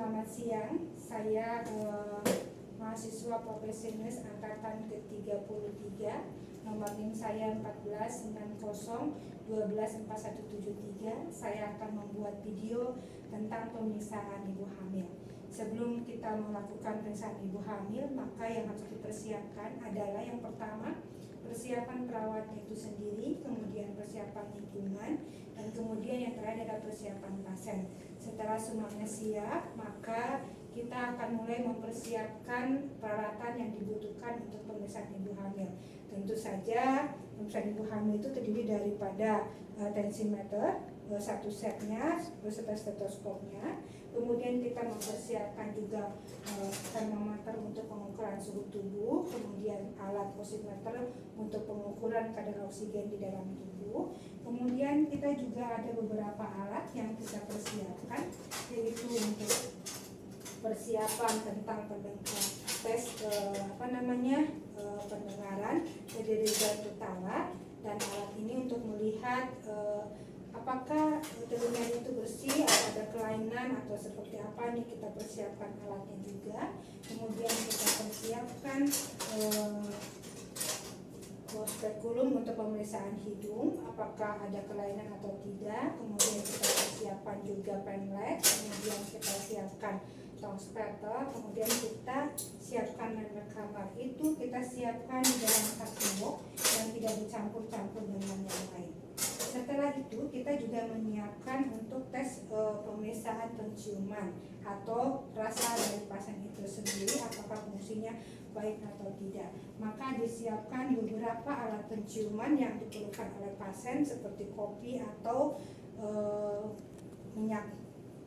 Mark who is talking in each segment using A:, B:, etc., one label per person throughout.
A: Selamat siang, saya mahasiswa profesionalis angkatan ke-33, nomor NIM saya 1490124173. Saya akan membuat video tentang pemeriksaan ibu hamil. Sebelum kita melakukan pemeriksaan ibu hamil, maka yang harus dipersiapkan adalah yang pertama, persiapan perawatnya itu sendiri, kemudian persiapan lingkungan, dan kemudian yang terakhir adalah persiapan pasien. Setelah semuanya siap, maka kita akan mulai mempersiapkan peralatan yang dibutuhkan untuk pemeriksaan ibu hamil. Tentu saja pemeriksaan ibu hamil itu terdiri daripada tensimeter, satu setnya beserta stetoskopnya. Kemudian kita mempersiapkan juga termometer untuk pengukuran suhu tubuh, kemudian alat oximeter untuk pengukuran kadar oksigen di dalam tubuh. Kemudian kita juga ada beberapa alat yang kita persiapkan, yaitu untuk persiapan tentang tes pendengaran dari zat utara, dan alat ini untuk melihat apakah telinganya itu bersih atau ada kelainan atau seperti apa, ini kita persiapkan alatnya juga. Kemudian kita persiapkan spekulum untuk pemeriksaan hidung, apakah ada kelainan atau tidak. Kemudian kita persiapkan juga penlet, kemudian kita siapkan tong spatter, kemudian kita siapkan member kamar. Itu kita siapkan di dalam satu box yang tidak dicampur-campur dengan yang lain. Setelah itu kita juga menyiapkan untuk tes pemeriksaan penciuman atau rasa dari pasien itu sendiri, apakah fungsinya baik atau tidak. Maka disiapkan beberapa alat penciuman yang diperlukan oleh pasien seperti kopi atau minyak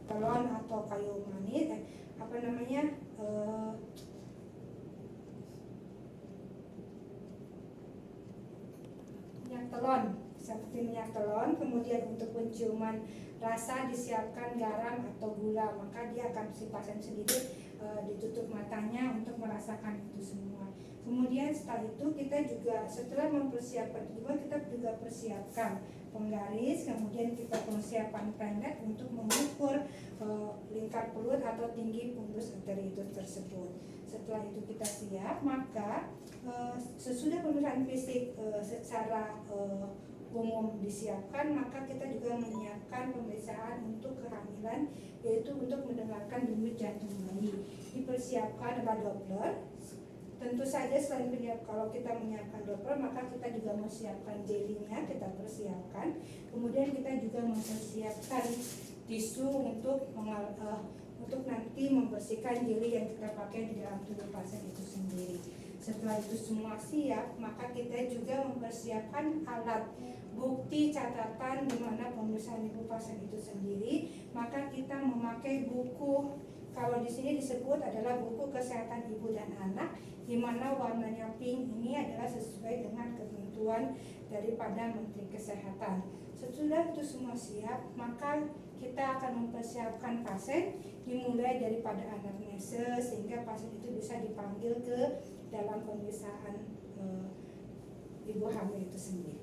A: telon atau kayu manis, minyak telon, seperti minyak telon. Kemudian untuk penciuman rasa disiapkan garam atau gula, maka dia akan si pasien sendiri ditutup matanya untuk merasakan itu semua. Kemudian setelah itu kita juga setelah mempersiapkan itu kita juga persiapkan penggaris, kemudian kita persiapan pendet untuk mengukur lingkar pelut atau tinggi pundus arteri itu tersebut. Setelah itu kita siap, maka sesudah pemeriksaan fisik secara umum disiapkan, maka kita juga menyiapkan pemeriksaan untuk kehamilan, yaitu untuk mendengarkan denyut jantung bayi. Dipersiapkan adalah Doppler. Tentu saja selain kalau kita menyiapkan Doppler, maka kita juga menyiapkan jelinya, kita persiapkan. Kemudian kita juga mempersiapkan tisu untuk nanti membersihkan jeli yang kita pakai di dalam tubuh pasien itu sendiri. Setelah itu semua siap, maka kita juga mempersiapkan alat bukti catatan di mana pemeriksaan ibu pasien itu sendiri. Maka kita memakai buku, kalau di sini disebut adalah buku kesehatan ibu dan anak, di mana warnanya pink ini adalah sesuai dengan ketentuan daripada Menteri Kesehatan. Sesudah itu semua siap, maka kita akan mempersiapkan pasien dimulai daripada anamnese sehingga pasien itu bisa dipanggil ke dalam pemeriksaan ibu hamil itu sendiri.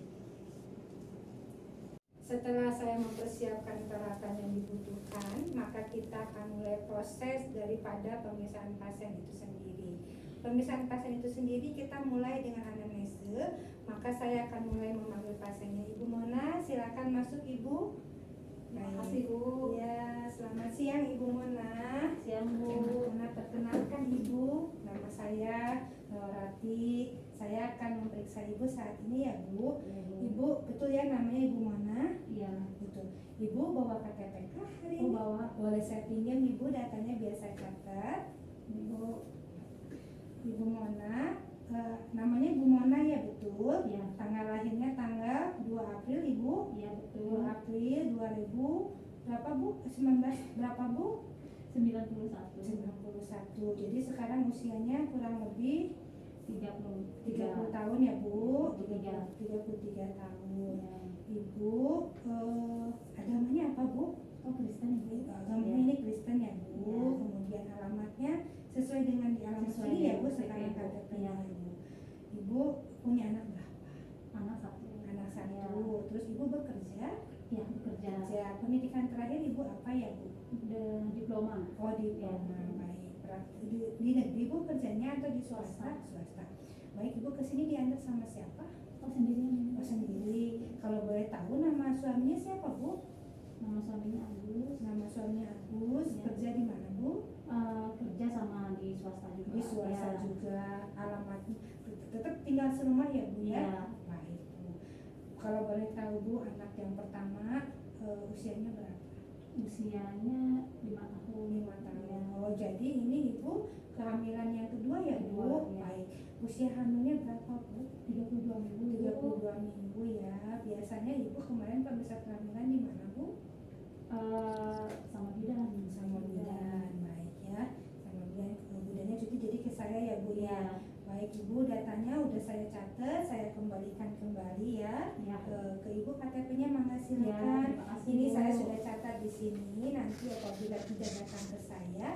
A: Setelah saya mempersiapkan peralatan yang dibutuhkan, maka kita akan mulai proses daripada pemeriksaan pasien itu sendiri. Pemeriksaan pasien itu sendiri kita mulai dengan anamnese, maka saya akan mulai memanggil pasiennya. Ibu Mona, silakan masuk Ibu.
B: Terima kasih Bu.
A: Ya, selamat siang Ibu Mona.
B: Siang Bu.
A: Ibu Mona, perkenalkan Ibu, nama saya Norati. Saya akan memeriksa Ibu saat ini ya Bu. Ibu, betul ya namanya Ibu Mona?
B: Iya.
A: Betul. Ibu bawa KTP kah hari ini?
B: Bawa.
A: Boleh saya pinjam Ibu datanya biar saya catat. Ibu Mona, namanya Ibu Mona ya betul?
B: Ya.
A: Tanggal lahirnya tanggal 2 April Ibu?
B: Iya betul.
A: 2 April 2000 berapa Bu? 19 berapa Bu?
B: 91.
A: 91. Jadi sekarang usianya kurang lebih 30 tahun ya Bu? 33 tahun.
B: Ya.
A: Ibu agamanya apa Bu?
B: Oh Kristen Bu.
A: Agamanya ini Kristen ya Bu.
B: Ya.
A: Kemudian alamatnya sesuai dengan di alamat
B: Sesuai
A: ini ya Bu,
B: dengan
A: sekarang
B: KTP.
A: KTP-nya Ibu. Ibu punya anak berapa?
B: Anak 1.
A: Anak 1.
B: Ya.
A: Terus Ibu bekerja?
B: Ya bekerja.
A: kerja. Pendidikan terakhir ibu apa ya bu?
B: Diploma.
A: Oh diploma, baik. Di negeri bu kerjanya atau di swasta? Swasta. Baik, ibu kesini diantar sama siapa?
B: Oh sendirian.
A: Oh sendiri. Kalau boleh tahu nama suaminya siapa bu?
B: Nama suaminya Agus.
A: Nama suaminya Agus.
B: Ya.
A: Kerja di mana bu?
B: Kerja sama di swasta juga.
A: Di swasta
B: Ya.
A: juga. Alamatnya tetap tinggal serumah ya bu ya?
B: Iya.
A: Baik bu. Kalau boleh tahu bu, anak yang pertama usianya berapa?
B: Usianya 5 tahun.
A: 5 tahun. Oh jadi ini ibu kehamilan yang kedua ya bu?
B: Kedua, ya.
A: Baik. Usia hamilnya berapa bu?
B: 32 minggu.
A: 32 minggu ya. Biasanya ibu kemarin pada kehamilan di mana bu?
B: Sama bidan.
A: Sama bidan. Baik ya. Sama bidan. Bidannya cuti jadi ke saya ya bu ya.
B: Ya.
A: Baik ibu, datanya udah saya catat, saya kembalikan kembali ya.
B: Ya.
A: Ke ibu KTP-nya mangga
B: Ya,
A: silakan.
B: terima kasih,
A: Ini
B: Bu.
A: saya sudah catat di sini. Nanti apabila tidak datang ke saya,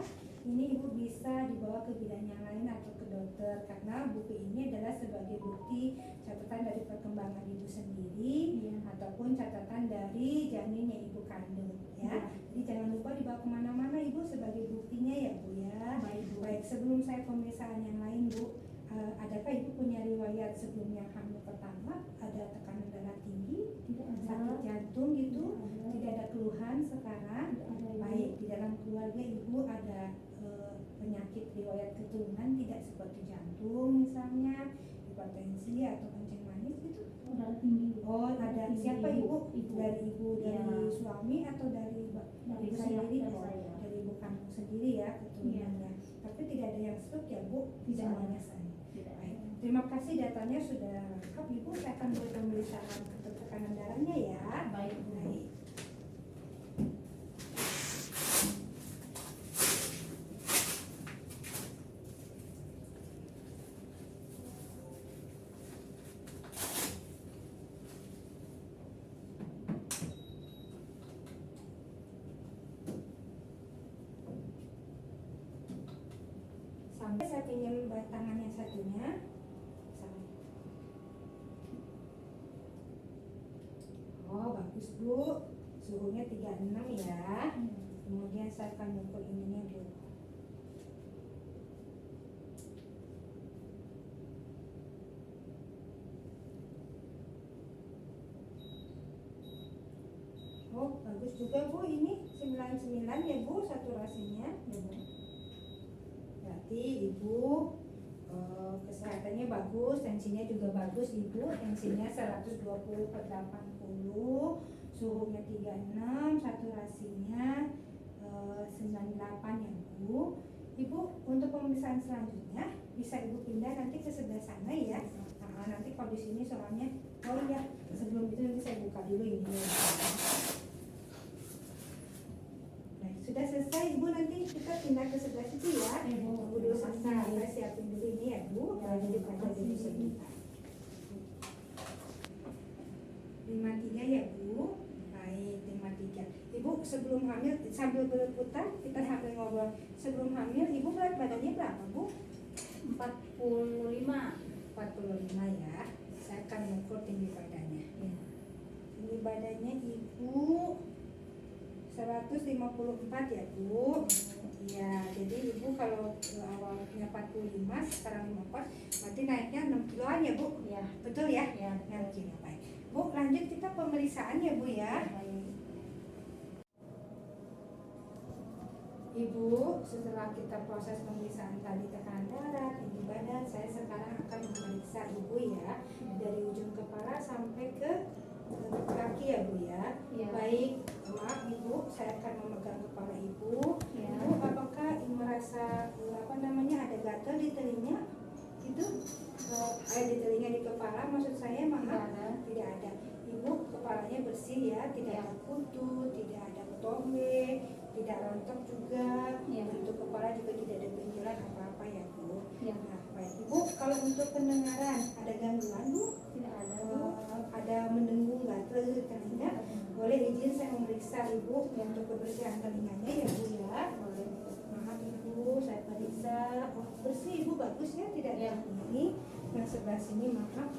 A: ini ibu bisa dibawa ke bidan yang lain atau ke dokter, karena buku ini adalah sebagai bukti catatan dari perkembangan ibu sendiri
B: Ya.
A: ataupun catatan dari janin yang ibu kandung ya.
B: Ya.
A: Jadi jangan lupa dibawa kemana-mana ibu sebagai buktinya ya bu ya.
B: Baik, Bu.
A: Baik, sebelum saya pemeriksaan yang lain bu, adakah ibu punya riwayat sebelumnya hamil pertama, ada tekanan darah tinggi,
B: Tidak ada.
A: sakit jantung gitu,
B: Tidak ada.
A: tidak ada keluhan sekarang?
B: Tidak ada, Ibu.
A: Baik, di dalam keluarga ibu ada penyakit riwayat keturunan tidak seperti jantung misalnya, hipertensi atau kencing manis gitu?
B: Oh, darah tinggi.
A: Oh, ada.
B: Tinggi,
A: Siapa ibu?
B: Ibu.
A: Dari ibu, dari
B: Iya.
A: suami atau dari
B: Dari
A: ibu
B: saya,
A: sendiri?
B: dari
A: Oh,
B: saya.
A: dari ibu kandung sendiri ya keturunannya. Tapi tidak ada yang stroke ya bu?
B: Tidak
A: Semuanya
B: ada.
A: sama.
B: Tidak
A: Baik,
B: ada.
A: terima kasih datanya sudah lengkap ibu. Saya akan buat pemeriksaan untuk tekanan darahnya ya.
B: Baik, Bu.
A: Baik. Sampai saya pinjam tangan yang satunya. Sampai. Oh bagus bu, suhunya 36 ya. Kemudian saya akan ukur ininya bu. Oh bagus juga bu, ini 99 ya bu saturasinya.
B: Ya, Bu.
A: Berarti ibu kesehatannya bagus, tensinya juga bagus ibu, tensinya 120/80, suhunya 36, saturasinya 98 ya bu. Ibu untuk pemeriksaan selanjutnya bisa ibu pindah nanti ke sebelah sana ya. Nah, nanti kalau di sini soalnya, oh iya sebelum itu nanti saya buka dulu ini. Baik, sudah selesai ibu, nanti kita pindah ke sebelah situ ya.
B: Ya, Bu.
A: Ibu dulu sebentar, saya siapin dulu ini ya bu.
B: Ya,
A: Jadi
B: terima
A: belajar dulu
B: kasih.
A: sebentar. 53 ya bu. Baik, 53. Ibu sebelum hamil sambil berputar kita sambil ngobrol. Sebelum hamil ibu berat badannya berapa bu?
B: 45.
A: 45 ya. Saya akan mengukur tinggi badannya.
B: Ya.
A: Tinggi badannya ibu 154 ya bu. Iya, jadi ibu kalau awalnya 45 sekarang 54, berarti naiknya 6 kiloan ya bu.
B: Ya.
A: Betul ya?
B: Ya.
A: 6 kilo. Baik. Bu, lanjut kita pemeriksaan ya bu ya.
B: Baik.
A: Ibu, setelah kita proses pemeriksaan tadi tekanan darah, tinggi badan, saya sekarang akan memeriksa ibu ya, dari ujung kepala sampai ke kaki ya bu ya.
B: Ya.
A: Baik, maaf ibu, saya akan memegang kepala ibu.
B: Ya.
A: Ibu, apakah merasa ada gatal di telinga? Itu di telinga, di kepala maksud saya, maaf.
B: Tidak ada.
A: Tidak ada. Ibu kepalanya bersih ya, tidak
B: Ya.
A: ada kutu, tidak ada ketombe, tidak rontok juga.
B: Ya.
A: Bentuk kepala juga tidak ada benjolan apa-apa ya bu.
B: Ya.
A: Nah, baik ibu, kalau untuk pendengaran ada gangguan bu?
B: Tidak ada, Bu.
A: Ada mendengung gatal di telinga? Boleh izin saya memeriksa ibu untuk kebersihan telinganya ya bu ya.
B: Boleh.
A: Maaf ibu, saya periksa. Oh, bersih ibu, bagus ya, tidak ada
B: Ya.
A: ini. Yang sebelah sini maaf.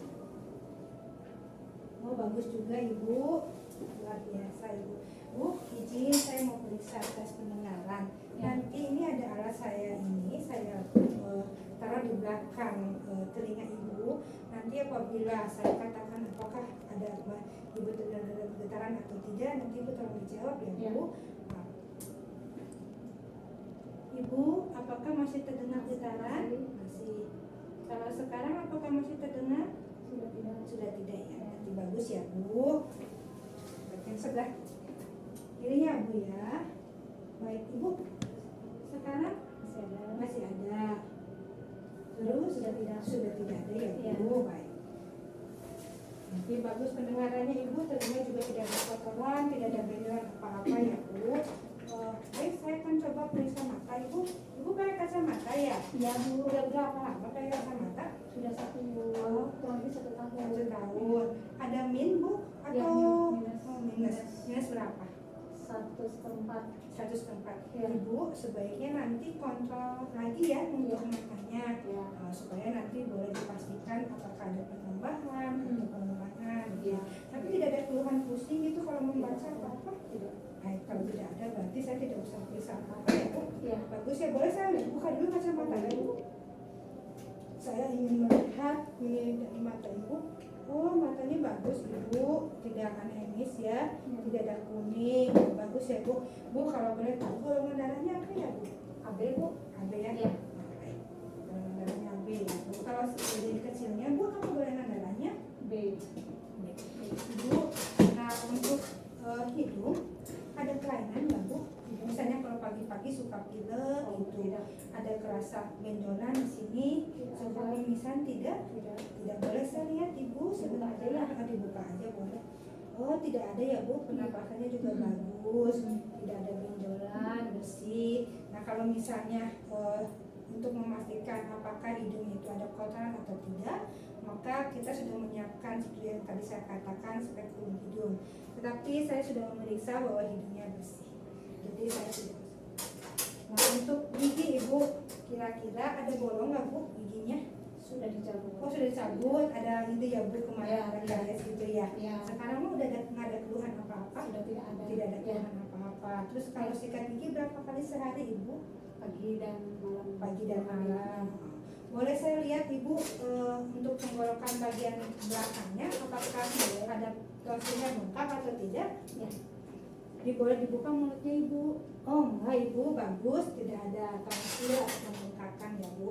A: Oh bagus juga ibu, luar biasa ibu. Bu, izin saya mau periksa tes pendengaran.
B: Ya.
A: Nanti ini ada alat saya ini, saya taruh di belakang telinga ibu. Nanti apabila saya katakan apakah ada ibu terdengar getaran atau tidak, nanti ibu tolong dijawab ya
B: Ya.
A: bu. Nah. Ibu, apakah masih terdengar getaran? Masih. Kalau sekarang apakah masih terdengar?
B: Sudah tidak.
A: Sudah tidak ya. Nanti bagus ya bu. Bagian sebelah kiri ya bu ya. Baik ibu. Sekarang
B: Masih ada.
A: masih ada. Terus
B: Sudah tidak.
A: Sudah tidak ada ya
B: Ya.
A: bu. Baik. Nanti bagus pendengarannya ibu, telinga juga tidak ada kotoran, tidak ada benjolan apa-apa ya bu. Baik, saya akan coba periksa mata ibu. Ibu pakai kacamata ya?
B: Iya bu.
A: Udah berapa lama pakai kacamata?
B: Sudah kurang lebih 1 tahun.
A: 1 tahun. Ada min bu?
B: Ya,
A: Atau
B: minus.
A: Oh, minus? Minus berapa?
B: 1/4.
A: 1/4.
B: Ya.
A: Ibu sebaiknya nanti kontrol lagi ya untuk
B: Ya.
A: matanya.
B: Ya.
A: Supaya nanti boleh dipastikan apakah ada penambahan atau pengurangan.
B: Ya.
A: Tapi tidak ada keluhan pusing gitu kalau membaca apa-apa.
B: Tidak.
A: Baik, kalau tidak ada berarti saya tidak usah periksa apa-apa ya bu.
B: Ya.
A: Bagus ya, boleh saya buka dulu kacamatanya bu. Saya ingin melihat ini dari mata ibu. Oh matanya bagus ibu, tidak anemis ya, tidak ada kuning, bagus ya bu. Bu kalau boleh tahu golongan darahnya apa ya bu? AB bu, AB ya.
B: Ya.
A: Baik. Golongan darahnya AB ya bu. Kalau dari kecilnya bu apa golongan darahnya?
B: B.
A: Ibu, nah untuk hidung ada kelainan nggak bu? Misalnya kalau pagi-pagi suka pilek
B: Oh,
A: gitu,
B: tidak.
A: ada kerasa benjolan di sini,
B: Tidak
A: suka
B: ada.
A: mimisan tidak?
B: Tidak.
A: Tidak boleh saya lihat ibu
B: Dibuka aja ya.
A: dibuka aja boleh. Oh tidak ada ya bu, pernapasannya juga bagus, tidak ada benjolan, bersih. Nah kalau misalnya untuk memastikan apakah hidung itu ada kotoran atau tidak, maka kita sudah menyiapkan seperti yang tadi saya katakan spekulum hidung. Tetapi saya sudah memeriksa bahwa hidungnya bersih, jadi saya tidak. Nah untuk gigi ibu, kira-kira ada bolong nggak bu giginya?
B: Sudah dicabut.
A: Oh sudah dicabut, ada itu ya bu kemarin
B: Ya,
A: ada
B: ya.
A: karies gitu ya.
B: Ya.
A: Sekarang mah udah nggak ada keluhan apa-apa,
B: Sudah tidak ada.
A: tidak ada
B: Ya.
A: keluhan apa-apa. Terus kalau sikat gigi berapa kali sehari ibu?
B: Pagi dan malam.
A: Pagi dan malam. Boleh saya lihat ibu untuk tenggorokan bagian belakangnya apakah ada tonsilnya bengkak atau tidak?
B: Ya.
A: Boleh dibuka mulutnya ibu. Oh enggak ibu, bagus, tidak ada tonsil atau pembengkakan ya bu.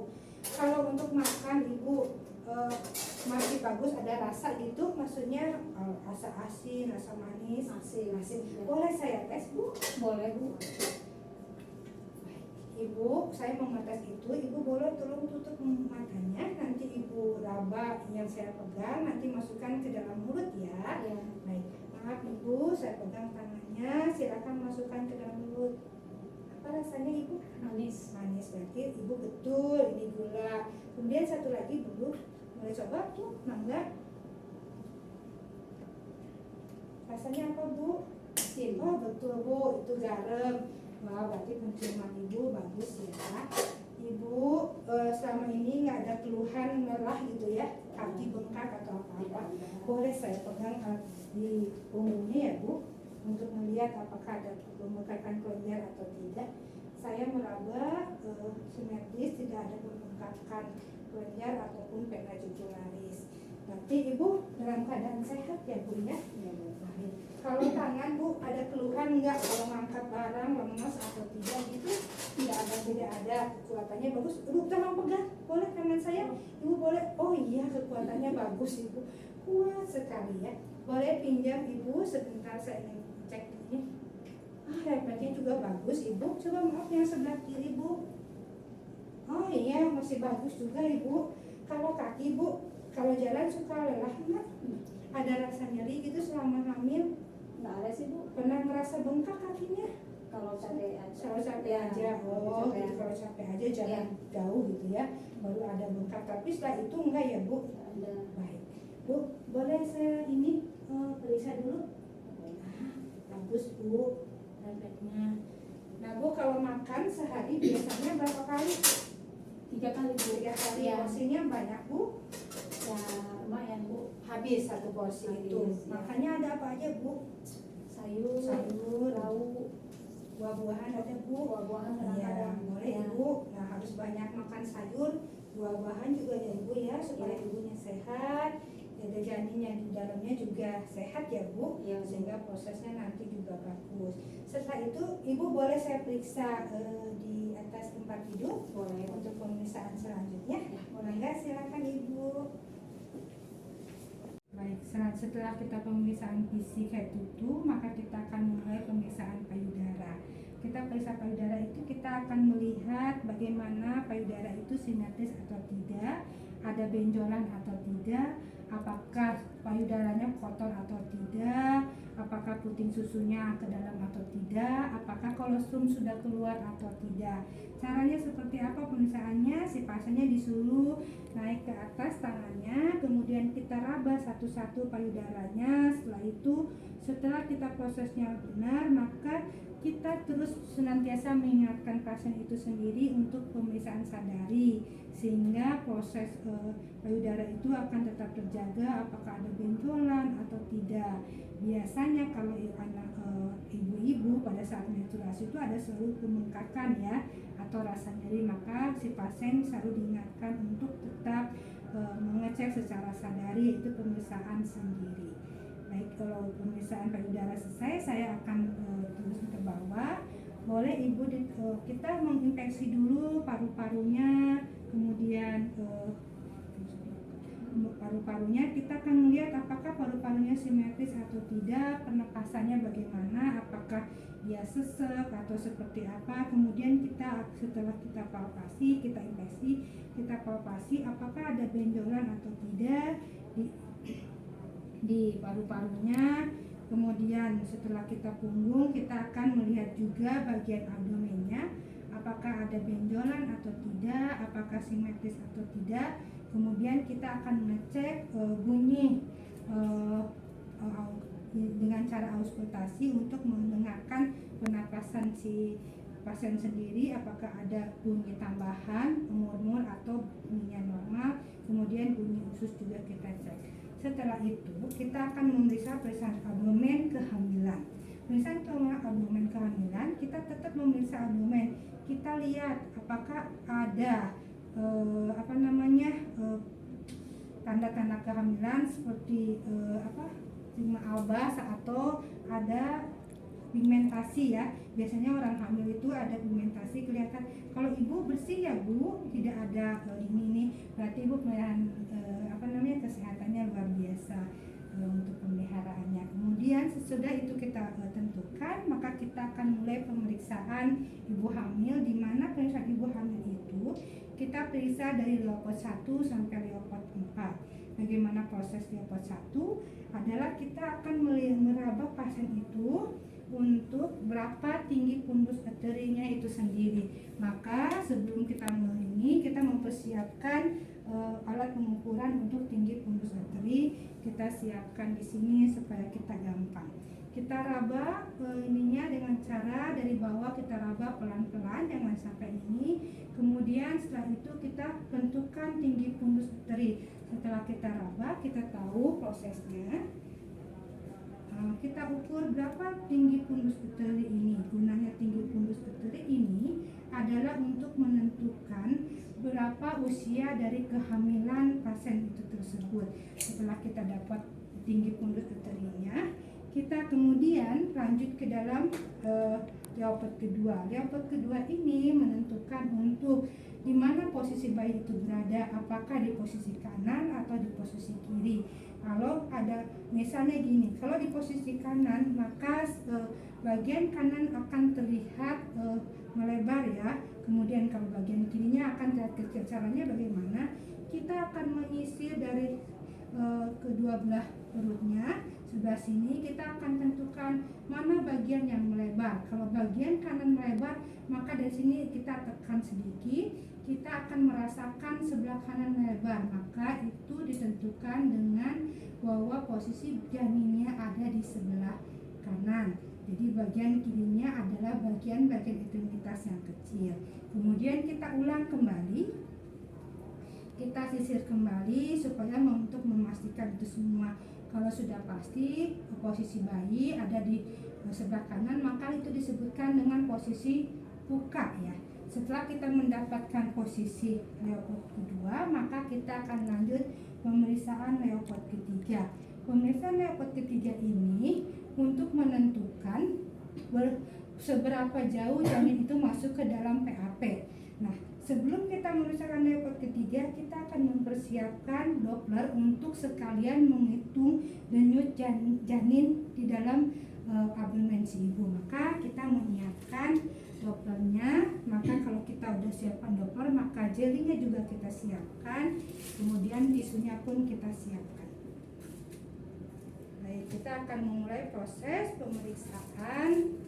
A: Kalau untuk makan ibu masih bagus, ada rasa gitu, maksudnya rasa asin, rasa manis,
B: Asin. Ya.
A: boleh saya tes bu?
B: Boleh bu.
A: Ibu, saya mau ngetes itu, ibu boleh tolong tutup matanya, nanti ibu raba yang saya pegang, nanti masukkan ke dalam mulut ya.
B: Ya.
A: Baik, maaf ibu, saya pegang tangannya, silakan masukkan ke dalam mulut. Apa rasanya ibu?
B: Manis.
A: Manis, berarti ibu betul, ini gula. Kemudian satu lagi bu, boleh coba tuh, mangga. Rasanya apa bu?
B: Asin.
A: Oh betul bu, itu garam. Wah berarti penciuman ibu bagus ya. Ibu selama ini nggak ada keluhan lelah gitu ya, kaki bengkak atau apa-apa. Boleh saya pegang di punggungnya ya bu, untuk melihat apakah ada pembengkakan kelenjar atau tidak. Saya meraba simetris, tidak ada pembengkakan kelenjar ataupun pena jugularis. Nanti ibu dalam keadaan sehat ya bu ya. Baik. Kalau tangan bu ada keluhan nggak kalau ngangkat barang lemas atau tidak gitu? Tidak ada kekuatannya bagus. Ibu tolong pegang, boleh tangan saya? Ibu boleh? Oh iya kekuatannya bagus ibu, kuat sekali ya. Boleh pinjam ibu sebentar, saya ingin cek ini. Refleksnya juga bagus ibu. Coba maaf yang sebelah kiri bu. Oh iya masih bagus juga ibu. Kalau kaki bu, kalau jalan suka lelah nggak? Ada rasa nyeri gitu selama hamil?
B: Nggak ada sih bu.
A: Pernah ngerasa bengkak kakinya?
B: Kalau capek aja.
A: Kalau capek aja, oh
B: Capek.
A: gitu. Kalau capek aja jangan
B: Ya.
A: jauh gitu ya, baru ada bengkak. Tapi setelah itu enggak ya bu?
B: Nggak ada.
A: Baik bu, boleh saya ini periksa dulu? Bagus bu, refleksnya. Nah bu, kalau makan sehari biasanya berapa kali?
B: 3 kali bu.
A: 3 kali.
B: Ya.
A: Porsinya banyak bu?
B: Ya lumayan bu.
A: habis satu porsi itu.
B: Habis, ya.
A: Makanya ada apa aja Bu?
B: sayur, lauk,
A: Buah-buahan ada Bu.
B: buah-buahan
A: Iya,
B: kadang-kadang.
A: boleh
B: Ya.
A: Ibu. Nah, harus banyak makan sayur, buah-buahan juga ya Ibu ya, supaya
B: Iya.
A: ibunya sehat. Ada janin yang di dalamnya juga sehat ya Bu,
B: Iya, Bu.
A: sehingga prosesnya nanti juga bagus. Setelah itu Ibu boleh saya periksa di atas tempat tidur
B: Boleh.
A: untuk pemeriksaan selanjutnya.
B: Ya.
A: Boleh nggak? Silakan Ibu. Baik, setelah kita pemeriksaan fisik head to toe, maka kita akan mulai pemeriksaan payudara. Kita periksa payudara itu kita akan melihat bagaimana payudara itu simetris atau tidak, ada benjolan atau tidak, apakah payudaranya kotor atau tidak, apakah puting susunya ke dalam atau tidak, apakah kolostrum sudah keluar atau tidak. Caranya seperti apa pemeriksaannya? Si pasiennya disuruh naik ke atas tangannya, kemudian kita raba satu-satu payudaranya. Setelah kita prosesnya benar, maka kita terus senantiasa mengingatkan pasien itu sendiri untuk pemeriksaan sadari, sehingga proses payudara itu akan tetap terjaga apakah ada benjolan atau tidak. Biasanya kalau anak ibu-ibu pada saat menstruasi itu ada selalu pembengkakan ya, atau rasa nyeri, maka si pasien selalu diingatkan untuk tetap mengecek secara sadari, itu pemeriksaan sendiri. Baik, kalau pemeriksaan payudara selesai, saya akan terus ke bawah. Boleh Ibu kita menginfeksi dulu paru-parunya, kemudian paru-parunya kita akan melihat apakah paru-parunya simetris atau tidak, pernapasannya bagaimana, apakah dia sesek atau seperti apa. Kemudian setelah kita palpasi, kita infeksi, kita palpasi apakah ada benjolan atau tidak di paru-parunya. Kemudian setelah kita punggung, kita akan melihat juga bagian abdomennya, apakah ada benjolan atau tidak, apakah simetris atau tidak. Kemudian kita akan mengecek bunyi dengan cara auskultasi untuk mendengarkan pernapasan si pasien sendiri, apakah ada bunyi tambahan, murmur atau bunyinya normal. Kemudian bunyi usus juga kita cek. Setelah itu kita akan memeriksa pemeriksaan abdomen kehamilan. Pemeriksaan abdomen kehamilan, kita tetap memeriksa abdomen. Kita lihat apakah ada tanda-tanda kehamilan seperti stigma albas atau ada pigmentasi ya. Biasanya orang hamil itu ada pigmentasi kelihatan. Kalau ibu bersih ya Bu, tidak ada ini berarti ibu kesehatannya luar biasa untuk pemeliharaannya. Kemudian sesudah itu kita tentukan, maka kita akan mulai pemeriksaan ibu hamil, di mana pemeriksaan ibu hamil itu kita periksa dari Leopard 1 sampai Leopard 4. Bagaimana proses Leopard 1 adalah kita akan meraba pasien itu untuk berapa tinggi fundus arterinya itu sendiri. Maka sebelum kita ini kita mempersiapkan alat pengukuran untuk tinggi fundus arteri. Kita siapkan di sini supaya kita gampang. Kita raba ininya dengan cara dari bawah kita raba pelan-pelan, jangan sampai ini. Kemudian setelah itu kita tentukan tinggi fundus arteri. Setelah kita raba, kita tahu prosesnya. Kita ukur berapa tinggi fundus arteri ini. Gunanya tinggi fundus arteri ini adalah untuk menentukan berapa usia dari kehamilan pasien itu tersebut. Setelah kita dapat tinggi fundus arterinya, kita kemudian lanjut ke dalam Leopard kedua. Leopard kedua ini menentukan untuk di mana posisi bayi itu berada, apakah di posisi kanan atau di posisi kiri. Kalau ada misalnya gini, kalau di posisi kanan maka bagian kanan akan terlihat melebar ya. Kemudian kalau bagian kirinya akan terlihat kecil. Caranya bagaimana? Kita akan menyisir dari kedua belah perutnya. Sebelah sini kita akan tentukan mana bagian yang melebar. Kalau bagian kanan melebar, maka dari sini kita tekan sedikit. Kita akan merasakan sebelah kanan melebar, maka itu ditentukan dengan bahwa posisi janinnya ada di sebelah kanan. Jadi bagian kirinya adalah bagian-bagian intimitas yang kecil. Kemudian kita ulang kembali. kita sisir kembali supaya untuk memastikan itu semua. Kalau sudah pasti posisi bayi ada di sebelah kanan, maka itu disebutkan dengan posisi buka ya. Setelah kita mendapatkan posisi leopard kedua, maka kita akan lanjut pemeriksaan leopard ketiga. Pemeriksaan leopard ketiga ini untuk menentukan seberapa jauh janin itu masuk ke dalam PAP. Nah, sebelum kita memeriksakan leopard ketiga, kita akan mempersiapkan Doppler untuk sekalian menghitung denyut janin di dalam abdomen si ibu. Maka kita menyiapkan Dopplernya. Maka kalau kita udah siapkan Doppler, maka jelinya juga kita siapkan, kemudian tisunya pun kita siapkan. Baik, kita akan memulai proses pemeriksaan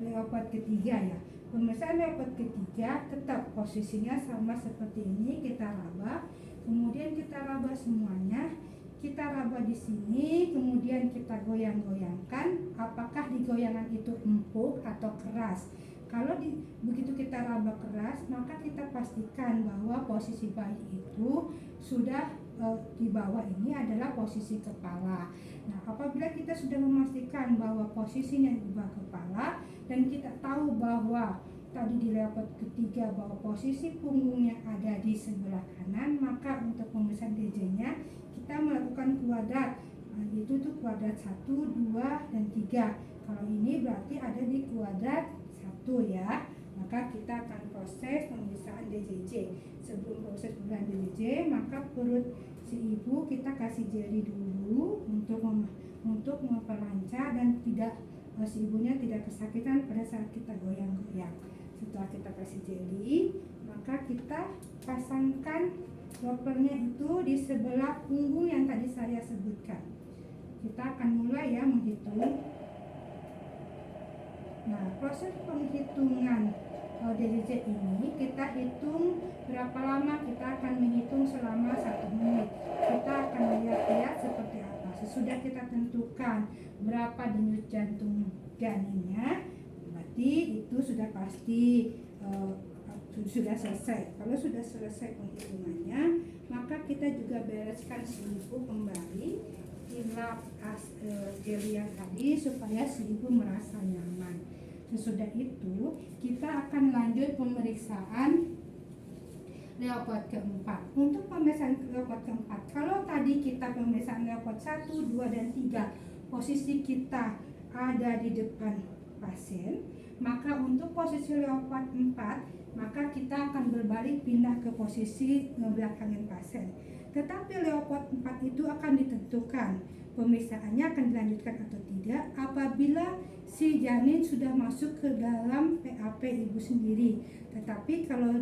A: leopard ketiga ya. Pemeriksaan leopard ketiga tetap posisinya sama seperti ini, kita raba, kemudian kita raba semuanya, kita raba di sini, kemudian kita goyang-goyangkan, apakah di goyangan itu empuk atau keras. Kalau begitu kita raba keras, maka kita pastikan bahwa posisi bayi itu sudah di bawah ini adalah posisi kepala. Nah, apabila kita sudah memastikan bahwa posisinya di bawah kepala dan kita tahu bahwa tadi di leopard ketiga bahwa posisi punggungnya ada di sebelah kanan, maka untuk pemeriksaan DJ-nya kita melakukan kuadrat. Nah, itu tuh kuadrat 1, 2, dan 3. Kalau ini berarti ada di kuadrat 1 ya. Maka kita akan proses pemeriksaan DJJ. Sebelum proses pemeriksaan DJJ, maka perut si ibu kita kasih jeli dulu untuk memperlancar dan tidak si ibunya tidak kesakitan pada saat kita goyang-goyang. Setelah kita kasih jeli, maka kita pasangkan Dopplernya itu di sebelah punggung yang tadi saya sebutkan. Kita akan mulai ya menghitung. Nah, proses penghitungan DJJ ini kita hitung berapa lama, kita akan menghitung selama 1 menit. Kita akan lihat seperti apa. Sesudah kita tentukan berapa denyut jantung janinnya, berarti itu sudah pasti sudah selesai. Kalau sudah selesai penghitungannya, maka kita juga bereskan si ibu kembali di lap jeli yang tadi supaya si ibu merasa nyaman. Sesudah itu kita akan lanjut pemeriksaan leopard keempat. Untuk pemeriksaan leopard keempat, kalau tadi kita pemeriksaan leopard 1, 2, dan 3 posisi kita ada di depan pasien, maka untuk posisi leopard 4 maka kita akan berbalik pindah ke posisi belakangin pasien. Tetapi leopard 4 itu akan ditentukan pemeriksaannya akan dilanjutkan atau tidak apabila si janin sudah masuk ke dalam PAP ibu sendiri. Tetapi kalau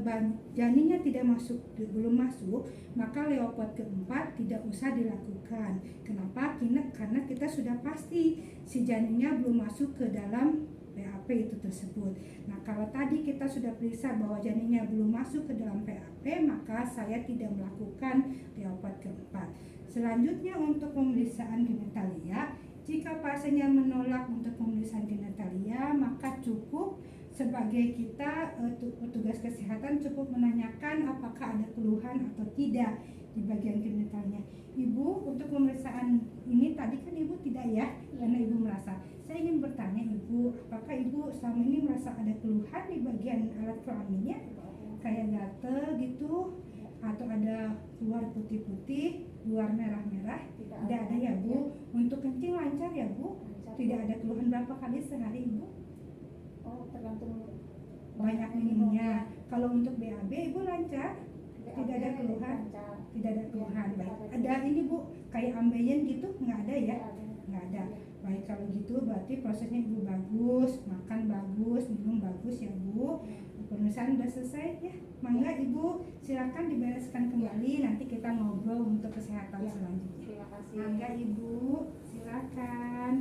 A: janinnya tidak masuk, belum masuk, maka leopard keempat tidak usah dilakukan. Kenapa? Karena kita sudah pasti si janinnya belum masuk ke dalam PAP itu tersebut. Nah, kalau tadi kita sudah periksa bahwa janinnya belum masuk ke dalam PAP, maka saya tidak melakukan leopard keempat. Selanjutnya untuk pemeriksaan genitalia, jika pasiennya menolak untuk pemeriksaan genitalia, maka cukup sebagai kita petugas kesehatan cukup menanyakan apakah ada keluhan atau tidak di bagian genitalnya. Ibu, untuk pemeriksaan ini tadi kan ibu tidak ya, karena ibu merasa. Saya ingin bertanya ibu, apakah ibu selama ini merasa ada keluhan di bagian alat kelaminnya, kayak gatel gitu, atau ada keluar putih-putih, luar merah-merah? Tidak ada ya bu. Untuk kencing lancar ya bu? Tidak ada keluhan berapa kali sehari ibu?
B: Oh, tergantung
A: Banyak minumnya. Kalau untuk BAB ibu lancar? Tidak ada keluhan? Tidak ada keluhan. Baik. Ada ini bu, kayak ambeien gitu? Nggak ada ya? Nggak ada. Baik, kalau gitu berarti prosesnya ibu bagus, makan bagus, minum bagus ya bu. Pemeriksaan sudah selesai ya. Mangga ibu silakan dibereskan kembali, nanti kita ngobrol untuk kesehatan selanjutnya.
B: Terima kasih.
A: Mangga ibu silakan.